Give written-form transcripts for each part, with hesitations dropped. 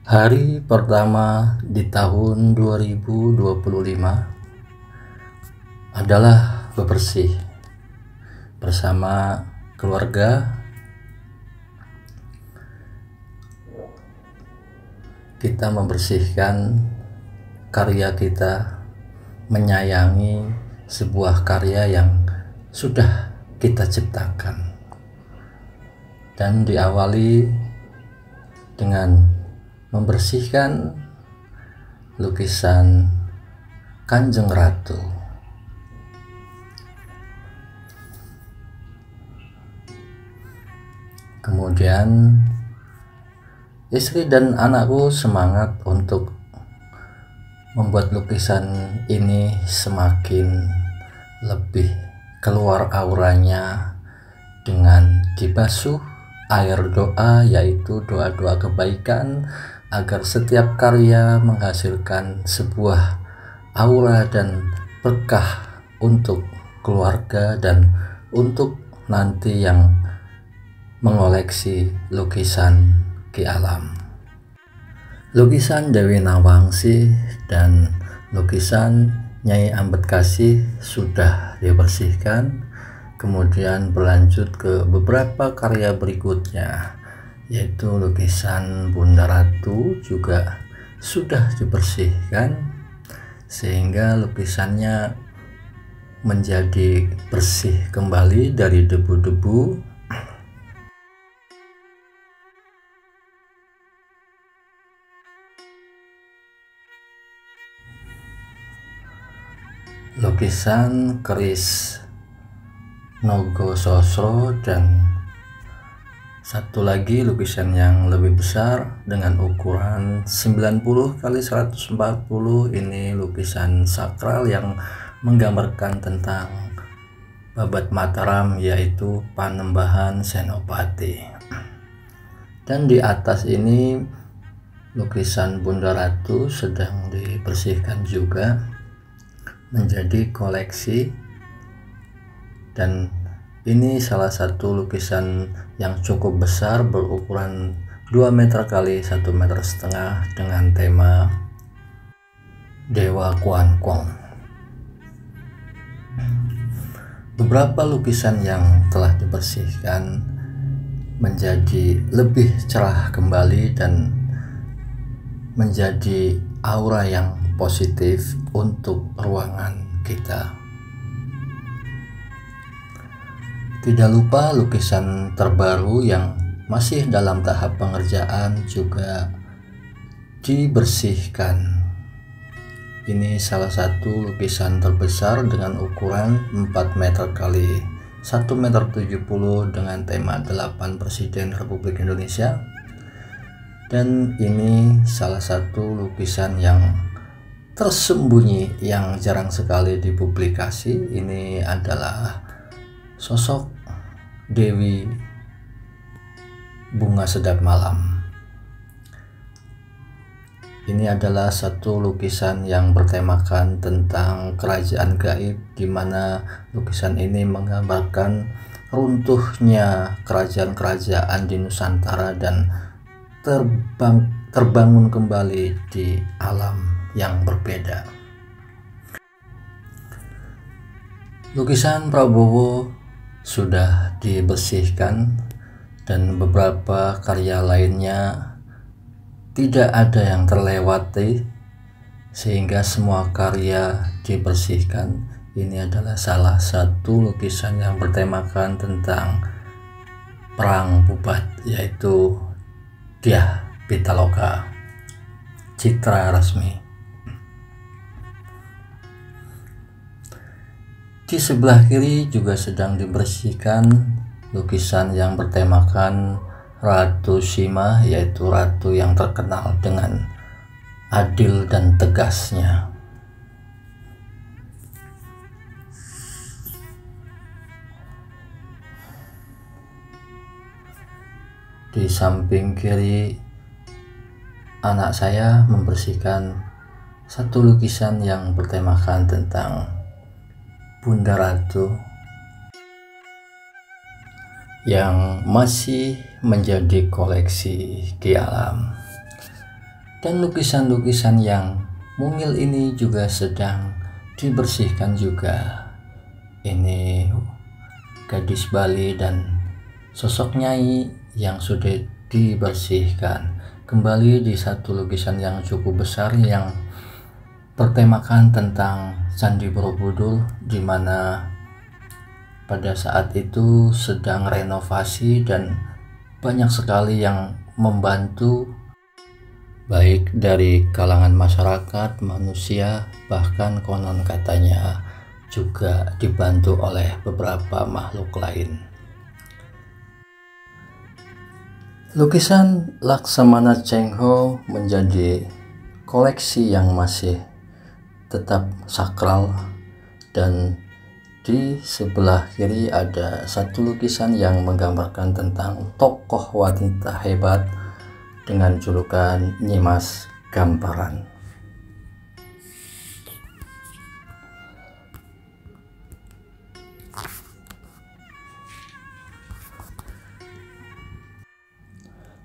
Hari pertama di tahun 2025 adalah bebersih bersama keluarga. Kita membersihkan karya kita, menyayangi sebuah karya yang sudah kita ciptakan, dan diawali dengan membersihkan lukisan Kanjeng Ratu. Kemudian istri dan anakku semangat untuk membuat lukisan ini semakin lebih keluar auranya dengan dibasuh air doa, yaitu doa-doa kebaikan, agar setiap karya menghasilkan sebuah aura dan berkah untuk keluarga dan untuk nanti yang mengoleksi lukisan Ki Alam. Lukisan Dewi Nawangsi dan lukisan Nyai Ambedkasi sudah dibersihkan. Kemudian berlanjut ke beberapa karya berikutnya, yaitu lukisan Bunda Ratu juga sudah dibersihkan sehingga lukisannya menjadi bersih kembali dari debu-debu. Lukisan keris Nogososro dan satu lagi lukisan yang lebih besar dengan ukuran 90 x 140. Ini lukisan sakral yang menggambarkan tentang Babat Mataram, yaitu Panembahan Senopati. Dan di atas ini lukisan Bunda Ratu sedang dibersihkan juga menjadi koleksi. Dan ini salah satu lukisan yang cukup besar berukuran 2 meter x 1,5 meter dengan tema Dewa Kuan Kong. Beberapa lukisan yang telah dibersihkan menjadi lebih cerah kembali dan menjadi aura yang positif untuk ruangan kita. Tidak lupa lukisan terbaru yang masih dalam tahap pengerjaan juga dibersihkan. Ini salah satu lukisan terbesar dengan ukuran 4 meter x 1,70 meter dengan tema 8 Presiden Republik Indonesia. Dan ini salah satu lukisan yang tersembunyi yang jarang sekali dipublikasi. Ini adalah sosok Dewi Bunga Sedap Malam. Ini adalah satu lukisan yang bertemakan tentang kerajaan gaib, di mana lukisan ini menggambarkan runtuhnya kerajaan-kerajaan di Nusantara dan terbangun kembali di alam yang berbeda. Lukisan Prabowo sudah dibersihkan dan beberapa karya lainnya tidak ada yang terlewati, sehingga semua karya dibersihkan. Ini adalah salah satu lukisan yang bertemakan tentang Perang Bubat, yaitu Dyah Pitaloka, Citra Resmi. Di sebelah kiri juga sedang dibersihkan lukisan yang bertemakan Ratu Sima, yaitu ratu yang terkenal dengan adil dan tegasnya. Di samping kiri anak saya membersihkan satu lukisan yang bertemakan tentang Bunda Ratu yang masih menjadi koleksi Ki Alam. Dan lukisan-lukisan yang mungil ini juga sedang dibersihkan juga. Ini gadis Bali dan sosok Nyai yang sudah dibersihkan. Kembali di satu lukisan yang cukup besar yang bertemakan tentang Candi Borobudur, di mana pada saat itu sedang renovasi dan banyak sekali yang membantu, baik dari kalangan masyarakat, manusia, bahkan konon katanya juga dibantu oleh beberapa makhluk lain. Lukisan Laksamana Cheng Ho menjadi koleksi yang masih tetap sakral, dan di sebelah kiri ada satu lukisan yang menggambarkan tentang tokoh wanita hebat dengan julukan Nyimas Gamparan.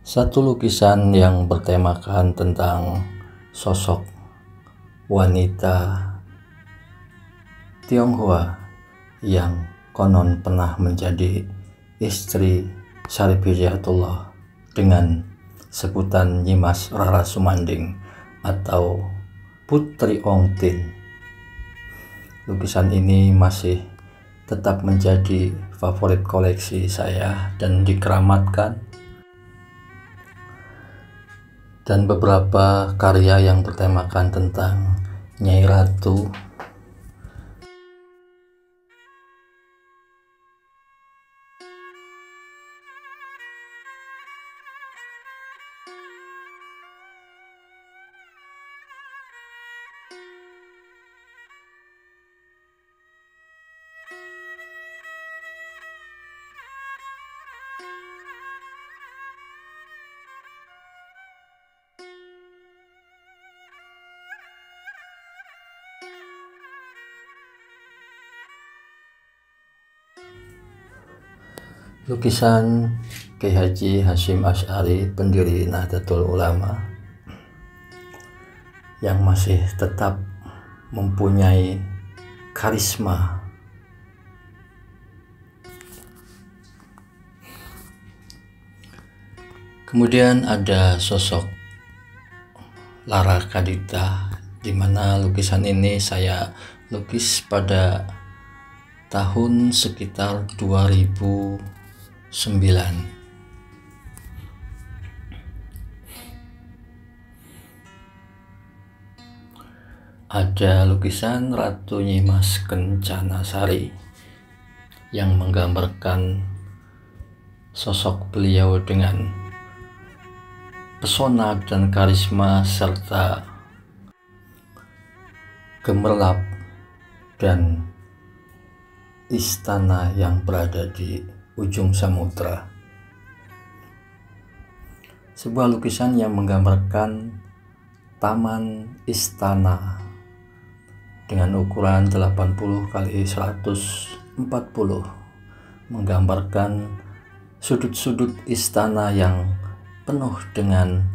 Satu lukisan yang bertemakan tentang sosok wanita Tionghoa yang konon pernah menjadi istri Syarif Hidayatullah dengan sebutan Nyimas Rara Sumanding atau Putri Ong Tin. Lukisan ini masih tetap menjadi favorit koleksi saya dan dikeramatkan. Dan beberapa karya yang bertemakan tentang Nyai Ratu, lukisan Kiai Haji Hasyim Asy'ari, pendiri Nahdlatul Ulama, yang masih tetap mempunyai karisma. Kemudian ada sosok Lara Kadita, di mana lukisan ini saya lukis pada tahun sekitar 2009. Ada lukisan Ratu Nyimas Kencanasari yang menggambarkan sosok beliau dengan pesona dan karisma serta gemerlap dan istana yang berada di ujung samudra. Sebuah lukisan yang menggambarkan taman istana dengan ukuran 80 kali 140, menggambarkan sudut-sudut istana yang penuh dengan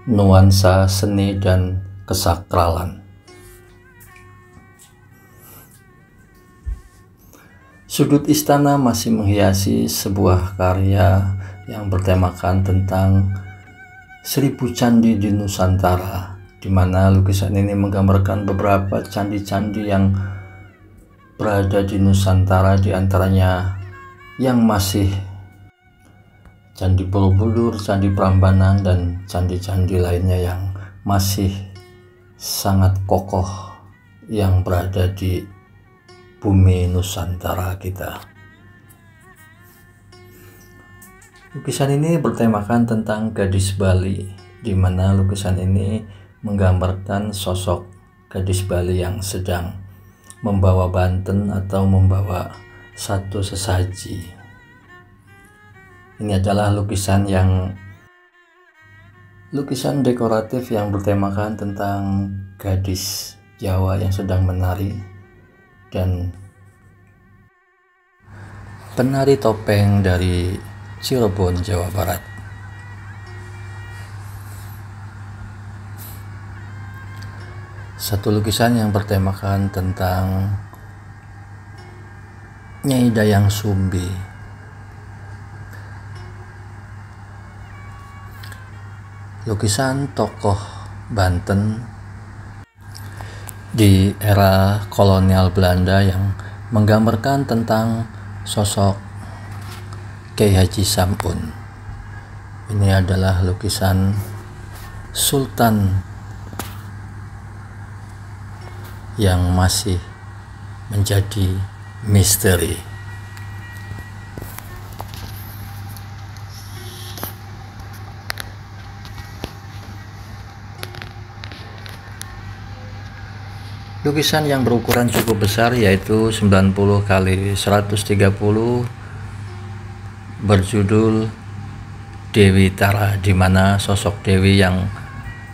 nuansa seni dan kesakralan. Sudut istana masih menghiasi sebuah karya yang bertemakan tentang 1000 candi di Nusantara, di mana lukisan ini menggambarkan beberapa candi-candi yang berada di Nusantara, di antaranya yang masih Candi Borobudur, Candi Prambanan, dan candi-candi lainnya yang masih sangat kokoh yang berada di bumi Nusantara kita. Lukisan ini bertemakan tentang gadis Bali, di mana lukisan ini menggambarkan sosok gadis Bali yang sedang membawa banten atau membawa satu sesaji. Ini adalah lukisan dekoratif yang bertemakan tentang gadis Jawa yang sedang menari dan penari topeng dari Cirebon, Jawa Barat. Satu lukisan yang bertemakan tentang Nyai Dayang Sumbi. Lukisan tokoh Banten di era kolonial Belanda yang menggambarkan tentang sosok Kiai Haji Sampun. Ini adalah lukisan Sultan yang masih menjadi misteri. Lukisan yang berukuran cukup besar yaitu 90 kali 130 berjudul Dewi Tara, di mana sosok Dewi yang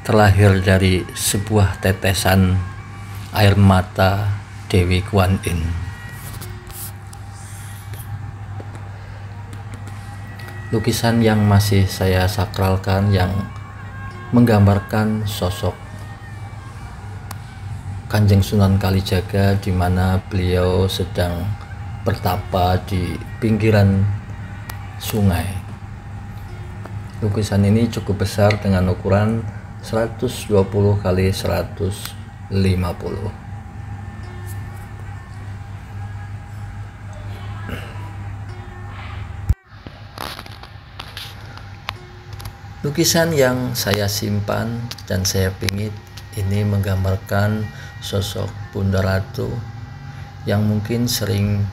terlahir dari sebuah tetesan air mata Dewi Kuan Yin. Lukisan yang masih saya sakralkan yang menggambarkan sosok Kanjeng Sunan Kalijaga, di mana beliau sedang bertapa di pinggiran sungai. Lukisan ini cukup besar dengan ukuran 120 kali 150. Lukisan yang saya simpan dan saya pingit ini menggambarkan sosok Bunda Ratu yang mungkin sering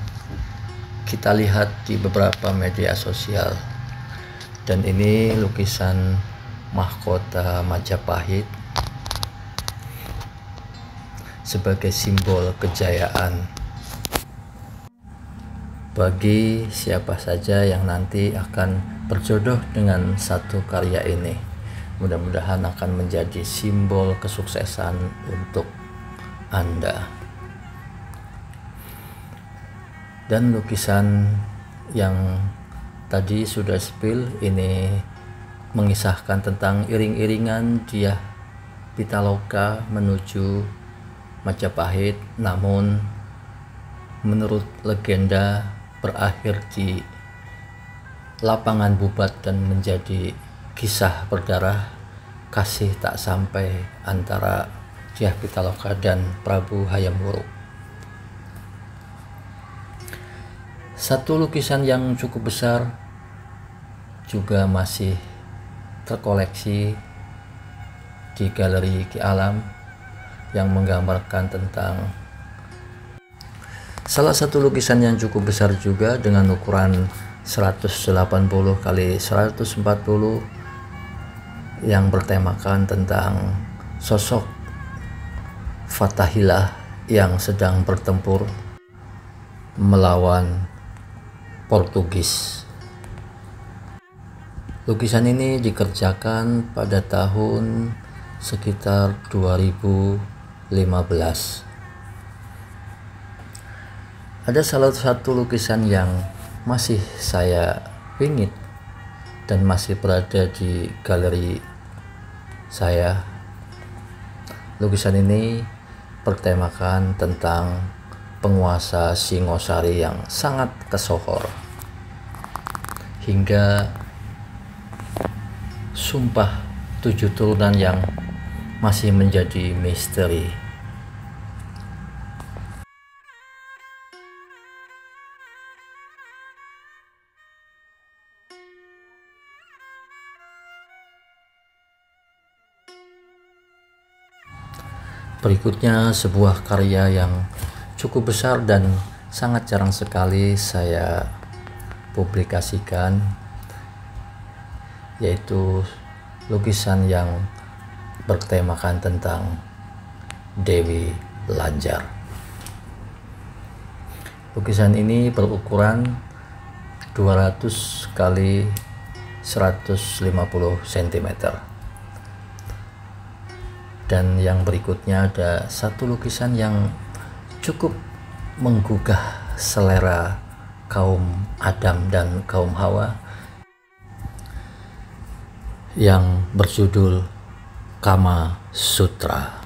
kita lihat di beberapa media sosial. Dan ini lukisan mahkota Majapahit sebagai simbol kejayaan bagi siapa saja yang nanti akan berjodoh dengan satu karya ini. Mudah-mudahan akan menjadi simbol kesuksesan untuk Anda. Dan lukisan yang tadi sudah spill ini mengisahkan tentang iring-iringan Dyah Pitaloka menuju Majapahit, namun menurut legenda berakhir di lapangan Bubat dan menjadi kisah berdarah kasih tak sampai antara Dyah Pitaloka dan Prabu Hayam Wuruk. Satu lukisan yang cukup besar juga masih terkoleksi di Galeri Ki Alam yang menggambarkan tentang salah satu lukisan yang cukup besar juga dengan ukuran 180 kali 140 yang bertemakan tentang sosok Fathahilah yang sedang bertempur melawan Portugis. Lukisan ini dikerjakan pada tahun sekitar 2015. Ada salah satu lukisan yang masih saya pingin dan masih berada di galeri saya. Lukisan ini bertemakan tentang penguasa Singosari yang sangat kesohor hingga sumpah 7 turunan yang masih menjadi misteri. Berikutnya sebuah karya yang cukup besar dan sangat jarang sekali saya publikasikan, yaitu lukisan yang bertemakan tentang Dewi Lanjar. Lukisan ini berukuran 200 kali 150 cm. Dan yang berikutnya ada satu lukisan yang cukup menggugah selera kaum Adam dan kaum Hawa yang berjudul Kama Sutra.